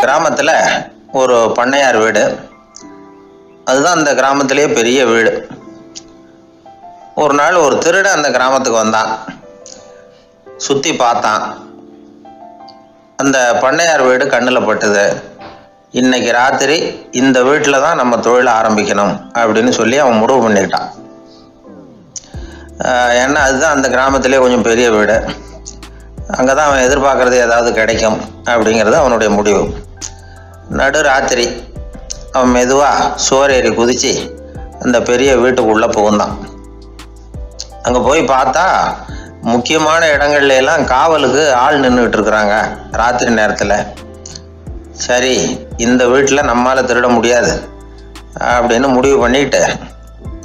கிராமத்தில் ஒரு பண்ணையார் வீடு. அதுதான் அந்த கிராமத்திலேயே பெரிய வீடு. ஒரு நாள் ஒரு திருடன் அந்த கிராமத்துக்கு வந்தான். சுற்றி பார்த்தான். அந்த பண்ணையார் வீடு கண்ணில் பட்டுது. இன்னைக்கு ராத்திரி இந்த வீட்டில் தான் நம்ம தொழிலை ஆரம்பிக்கணும் அப்படின்னு சொல்லி அவன் முடிவு பண்ணிக்கிட்டான். ஏன்னா அதுதான் அந்த கிராமத்திலே கொஞ்சம் பெரிய வீடு. அங்கே தான் அவன் எதிர்பார்க்குறது ஏதாவது கிடைக்கும் அப்படிங்கிறது அவனுடைய முடிவு. நடு ராத்திரி அவன் மெதுவாக சோறேறி குதித்து அந்த பெரிய வீட்டுக்குள்ளே புகுந்தான். அங்கே போய் பார்த்தா முக்கியமான இடங்கள்ல எல்லாம் காவலுக்கு ஆள் நின்றுட்டு இருக்கிறாங்க ராத்திரி நேரத்தில். சரி, இந்த வீட்டில் நம்மால் திருட முடியாது அப்படின்னு முடிவு பண்ணிட்டு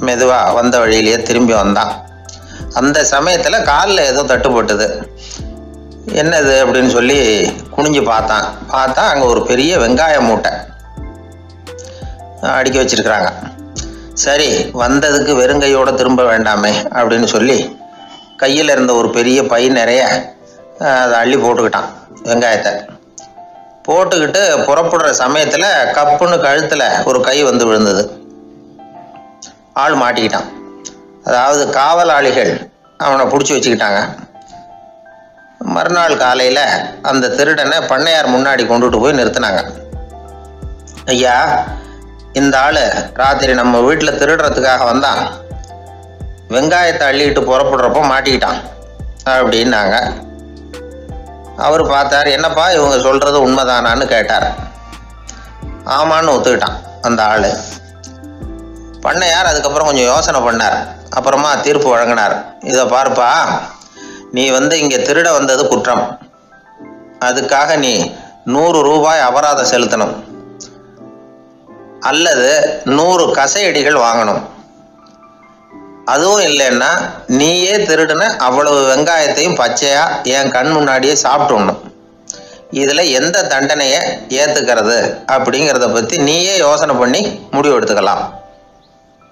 மெதுவாக வந்த வழியிலேயே திரும்பி வந்தான். அந்த சமயத்தில் காலில் ஏதோ தட்டுப்பட்டுது. என்னது அப்படின்னு சொல்லி குனிஞ்சு பார்த்தா அங்கே ஒரு பெரிய வெங்காய மூட்டை அடுக்கி வச்சிருக்கிறாங்க. சரி, வந்ததுக்கு வெறுங்கையோடு திரும்ப வேண்டாமே அப்படின்னு சொல்லி கையில் இருந்த ஒரு பெரிய பை நிறைய அதை அள்ளி போட்டுக்கிட்டான். வெங்காயத்தை போட்டுக்கிட்டு புறப்படுற சமயத்தில் கப்புன்னு கழுத்தில் ஒரு கை வந்து விழுந்தது. ஆள் மாட்டிக்கிட்டான். அதாவது காவலாளிகள் அவனை பிடிச்சி வச்சுக்கிட்டாங்க. மறுநாள் காலையில் அந்த திருடனை பண்ணையார் முன்னாடி கொண்டுட்டு போய் நிறுத்தினாங்க. ஐயா, இந்த ஆள் ராத்திரி நம்ம வீட்டில் திருடுறதுக்காக வந்தான். வெங்காயத்தை அள்ளிட்டு புறப்படுறப்போ மாட்டிக்கிட்டான் அப்படின்னாங்க. அவர் பார்த்தார். என்னப்பா இவங்க சொல்கிறது உண்மைதானான்னு கேட்டார். ஆமான்னு ஒத்துக்கிட்டான் அந்த ஆள். பண்ணையார் அதுக்கப்புறம் கொஞ்சம் யோசனை பண்ணார். அப்புறமா தீர்ப்பு வழங்கினார். இதை பார்ப்பா, நீ இங்கே திருட வந்தது குற்றம். அதுக்காக நீ 100 ரூபாய் அபராதம் செலுத்தணும், அல்லது 100 கசையடிகள் வாங்கணும். அதுவும் இல்லைன்னா நீயே திருடுன அவ்வளவு வெங்காயத்தையும் பச்சையா என் கண் முன்னாடியே சாப்பிட்டுடணும். இதில் எந்த தண்டனையை ஏற்றுக்கிறது அப்படிங்கிறத பற்றி நீயே யோசனை பண்ணி முடிவு எடுத்துக்கலாம்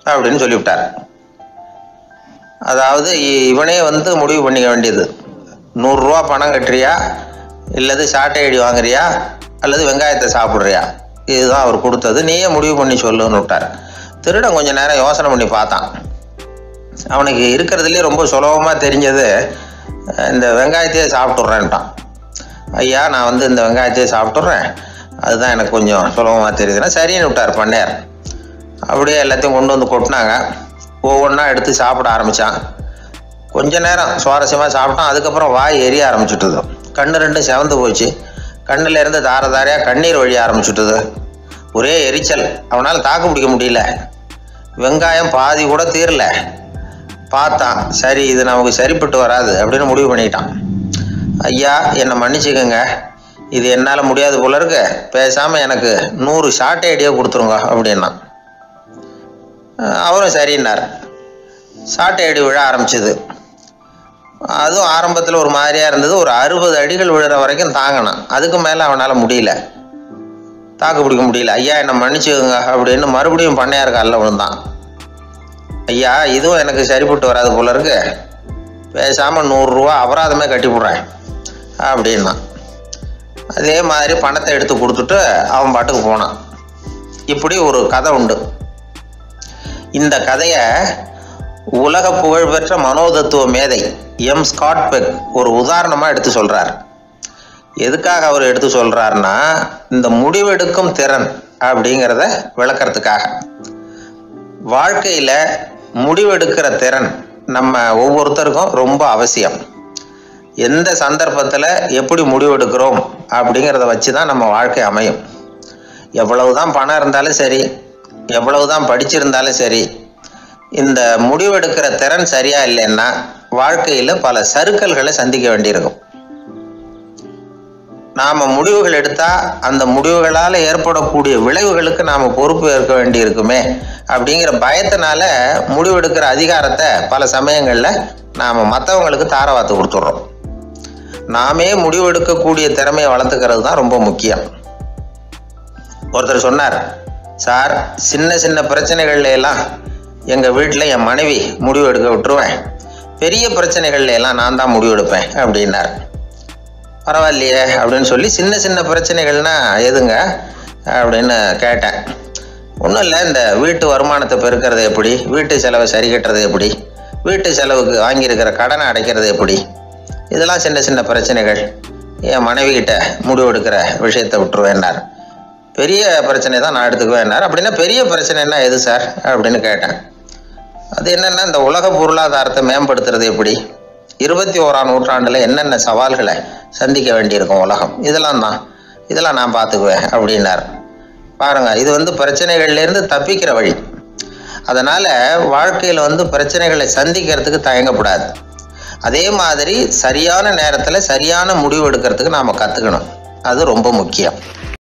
அப்படின்னு சொல்லிவிட்டார். அதாவது இவனே முடிவு பண்ணிக்க வேண்டியது. 100 ரூபா பணம் கட்டுறியா, இல்லது சாட்டை அடி வாங்குறியா, அல்லது வெங்காயத்தை சாப்பிட்றியா, இதுதான் அவர் கொடுத்தது. நீயே முடிவு பண்ணி சொல்லுன்னு விட்டார். திருடன் கொஞ்சம் நேரம் யோசனை பண்ணி பார்த்தான். அவனுக்கு இருக்கிறதுலே ரொம்ப சுலபமாக தெரிஞ்சது இந்த வெங்காயத்தையே சாப்பிட்றேன்ட்டான். ஐயா, நான் இந்த வெங்காயத்தையே சாப்பிட்றேன், அதுதான் எனக்கு கொஞ்சம் சுலபமாக தெரியுதுன்னா சரின்னு விட்டார் பண்ணையார். அப்படியே எல்லாத்தையும் கொண்டு வந்து கொட்டினாங்க. ஒவ்வொன்றா எடுத்து சாப்பிட ஆரம்பித்தான். கொஞ்ச நேரம் சுவாரஸ்யமாக சாப்பிட்டான். அதுக்கப்புறம் வாய் எரிய ஆரம்பிச்சுட்டுது. கண்ணு ரெண்டும் செவந்து போச்சு. கண்ணில் இருந்து தார தாரையாக கண்ணீர் வழிய ஆரம்பிச்சுட்டுது. ஒரே எரிச்சல். அவனால் தாக்கு பிடிக்க முடியல. வெங்காயம் பாதி கூட தீரல. பார்த்தான், சரி இது நமக்கு சரிப்பட்டு வராது அப்படின்னு முடிவு பண்ணிட்டான். ஐயா, என்னை மன்னிச்சுக்கோங்க, இது என்னால் முடியாது போல இருக்கு, பேசாமல் எனக்கு 100 ஷார்ட் ஐடியா கொடுத்துருங்க அப்படின்னா. அவரும் சரின்னார். ஷார்ட் ஐடி விழ ஆரம்பிச்சது. அதுவும் ஆரம்பத்தில் ஒரு மாதிரியாக இருந்தது. ஒரு 60 அடிகள் விழுற வரைக்கும் தாங்கினான். அதுக்கு மேலே அவனால் முடியல, தாக்கு பிடிக்க முடியல. ஐயா, என்னை மன்னிச்சுக்கோங்க அப்படின்னு மறுபடியும் பண்ணையார் காலில் விழுந்தான். ஐயா, இதுவும் எனக்கு சரிப்பட்டு வராது போல இருக்கு, பேசாமல் 100 ரூபா அபராதமே கட்டி போடுறேன் அப்படின்னா. அதே மாதிரி பணத்தை எடுத்து கொடுத்துட்டு அவன் பாட்டுக்கு போனான். இப்படி ஒரு கதை உண்டு. இந்த கதையை உலக புகழ்பெற்ற மனோதத்துவ மேதை எம் ஸ்காட் பெக் ஒரு உதாரணமாக எடுத்து சொல்கிறார். எதுக்காக அவர் எடுத்து சொல்கிறாருன்னா, இந்த முடிவெடுக்கும் திறன் அப்படிங்கிறத விளக்கிறதுக்காக. வாழ்க்கையில் முடிவெடுக்கிற திறன் நம்ம ஒவ்வொருத்தருக்கும் ரொம்ப அவசியம். எந்த சந்தர்ப்பத்தில் எப்படி முடிவெடுக்கிறோம் அப்படிங்கிறத வச்சு தான் நம்ம வாழ்க்கை அமையும். எவ்வளவு தான் பணம் இருந்தாலும் சரி, எவ்வளவு தான் படிச்சிருந்தாலும் சரி, இந்த முடிவெடுக்கிற திறன் சரியா இல்லைன்னா வாழ்க்கையில் பல சறுக்கல்களை சந்திக்க வேண்டியிருக்கும். நாம் முடிவுகள் எடுத்தால் அந்த முடிவுகளால் ஏற்படக்கூடிய விளைவுகளுக்கு நாம் பொறுப்பு ஏற்க வேண்டியிருக்குமே அப்படிங்கிற பயத்தினால முடிவெடுக்கிற அதிகாரத்தை பல சமயங்களில் நாம் மற்றவங்களுக்கு தாரவாத்து கொடுத்துட்றோம். நாமே முடிவெடுக்கக்கூடிய திறமையை வளர்த்துக்கிறது தான் ரொம்ப முக்கியம். ஒருத்தர் சொன்னார், சார், சின்ன சின்ன பிரச்சனைகள்ல எல்லாம் எங்கள் வீட்டில் என் மனைவி முடிவு எடுக்க விட்டுருவேன், பெரிய பிரச்சனைகள்ல எல்லாம் நான் தான் முடிவெடுப்பேன் அப்படின்னார். பரவாயில்லையே அப்படின்னு சொல்லி சின்ன சின்ன பிரச்சனைகள்னா எதுங்க அப்படின்னு கேட்டேன். ஒன்றும் இல்லை, இந்த வீட்டு வருமானத்தை பெருக்கிறது எப்படி, வீட்டு செலவை சரி கட்டுறது எப்படி, வீட்டு செலவுக்கு வாங்கியிருக்கிற கடனை அடைக்கிறது எப்படி, இதெல்லாம் சின்ன சின்ன பிரச்சனைகள். என் மனைவி கிட்ட முடிவு எடுக்கிற விஷயத்தை விட்டுருவேன்னார். பெரிய பிரச்சனை தான் நான் எடுத்துக்குவேன்னார். அப்படின்னா பெரிய பிரச்சனைன்னா எது சார் அப்படின்னு கேட்டேன். அது என்னென்னா, இந்த உலக பொருளாதாரத்தை மேம்படுத்துறது எப்படி, 21ஆம் நூற்றாண்டில் என்னென்ன சவால்களை சந்திக்க வேண்டியிருக்கும் உலகம், இதெல்லாம் நான் பார்த்துக்குவேன் அப்படின்னார். பாருங்க, இது பிரச்சனைகள்லேருந்து தப்பிக்கிற வழி. அதனால் வாழ்க்கையில் பிரச்சனைகளை சந்திக்கிறதுக்கு தயங்கக்கூடாது. அதே மாதிரி சரியான நேரத்தில் சரியான முடிவு எடுக்கிறதுக்கு நாம் கற்றுக்கணும். அது ரொம்ப முக்கியம்.